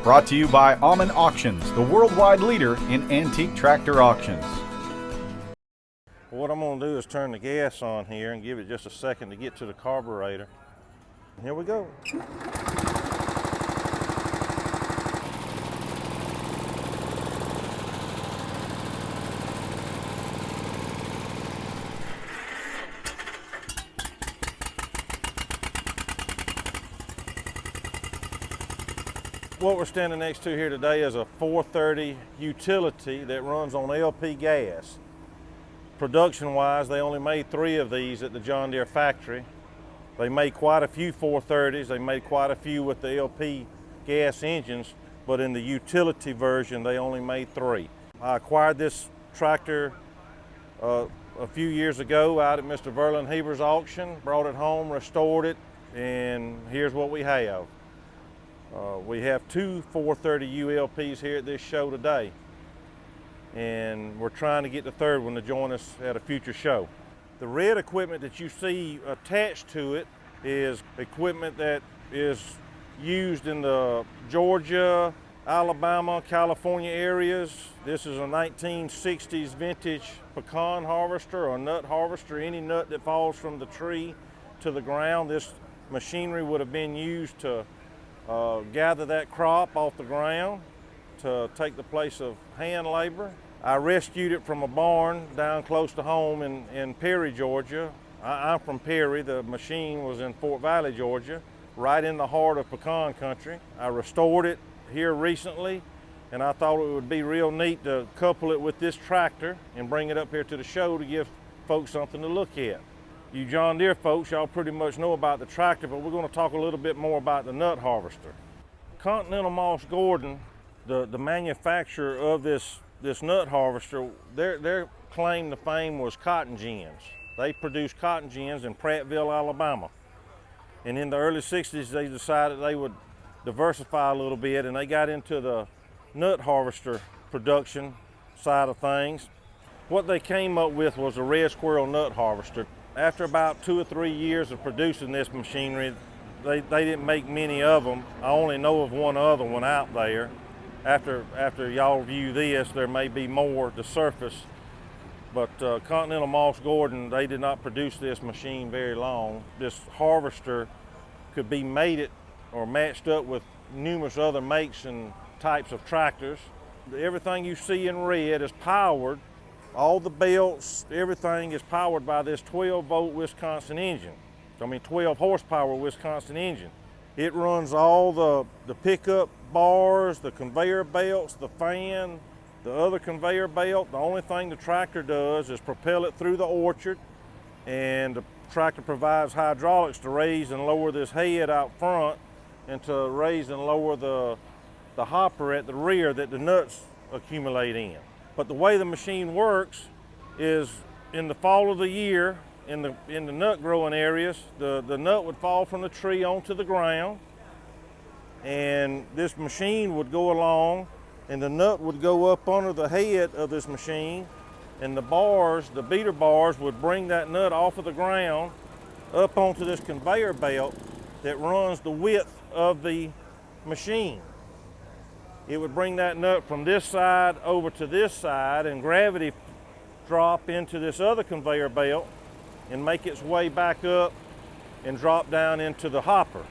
Brought to you by Alman Auctions, the worldwide leader in antique tractor auctions. What I'm going to do is turn the gas on here and give it just a second to get to the carburetor. Here we go. What we're standing next to here today is a 430 utility that runs on LP gas. Production-wise, they only made 3 of these at the John Deere factory. They made quite a few 430s. They made quite a few with the LP gas engines, but in the utility version, they only made 3. I acquired this tractor a few years ago out at Mr. Verlin Heber's auction, brought it home, restored it, and here's what we have. We have 2 430 ULPs here at this show today, and we're trying to get the 3rd one to join us at a future show. The red equipment that you see attached to it is equipment that is used in the Georgia, Alabama, California areas. This is a 1960s vintage pecan harvester or nut harvester. Any nut that falls from the tree to the ground, this machinery would have been used to gather that crop off the ground to take the place of hand labor. I rescued it from a barn down close to home in Perry, Georgia. I'm from Perry. The machine was in Fort Valley, Georgia, right in the heart of pecan country. I restored it here recently, and I thought it would be real neat to couple it with this tractor and bring it up here to the show to give folks something to look at. You John Deere folks, y'all pretty much know about the tractor, but we're going to talk a little bit more about the nut harvester. Continental Moss Gordon, the manufacturer of this nut harvester, their claim to fame was cotton gins. They produced cotton gins in Prattville, Alabama. And in the early 60s, they decided they would diversify a little bit, and they got into the nut harvester production side of things. What they came up with was a red squirrel nut harvester. After about 2 or 3 years of producing this machinery, they didn't make many of them. I only know of one other one out there. After y'all view this, there may be more to surface. But Continental Moss Gordon, they did not produce this machine very long. This harvester could be mated or matched up with numerous other makes and types of tractors. Everything you see in red is powered. All the belts, everything is powered by this 12-volt Wisconsin engine. 12 horsepower Wisconsin engine. It runs all the pickup bars, the conveyor belts, the fan, the other conveyor belt. The only thing the tractor does is propel it through the orchard, and the tractor provides hydraulics to raise and lower this head out front and to raise and lower the hopper at the rear that the nuts accumulate in. But the way the machine works is in the fall of the year, in the nut growing areas, the nut would fall from the tree onto the ground, and this machine would go along, and the nut would go up under the head of this machine, and the beater bars would bring that nut off of the ground up onto this conveyor belt that runs the width of the machine. It would bring that nut from this side over to this side and gravity drop into this other conveyor belt and make its way back up and drop down into the hopper.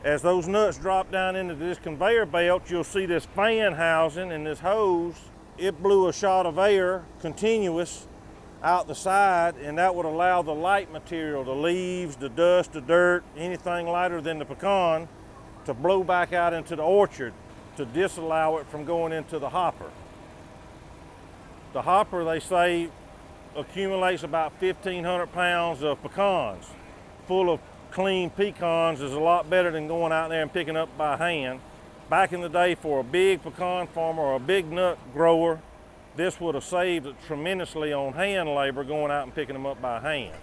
As those nuts drop down into this conveyor belt, you'll see this fan housing and this hose. It blew a shot of air continuous out the side, and that would allow the light material, the leaves, the dust, the dirt, anything lighter than the pecan, to blow back out into the orchard to disallow it from going into the hopper. The hopper, they say, accumulates about 1,500 pounds of pecans. Full of clean pecans is a lot better than going out there and picking up by hand. Back in the day, for a big pecan farmer or a big nut grower, this would have saved tremendously on hand labor going out and picking them up by hand.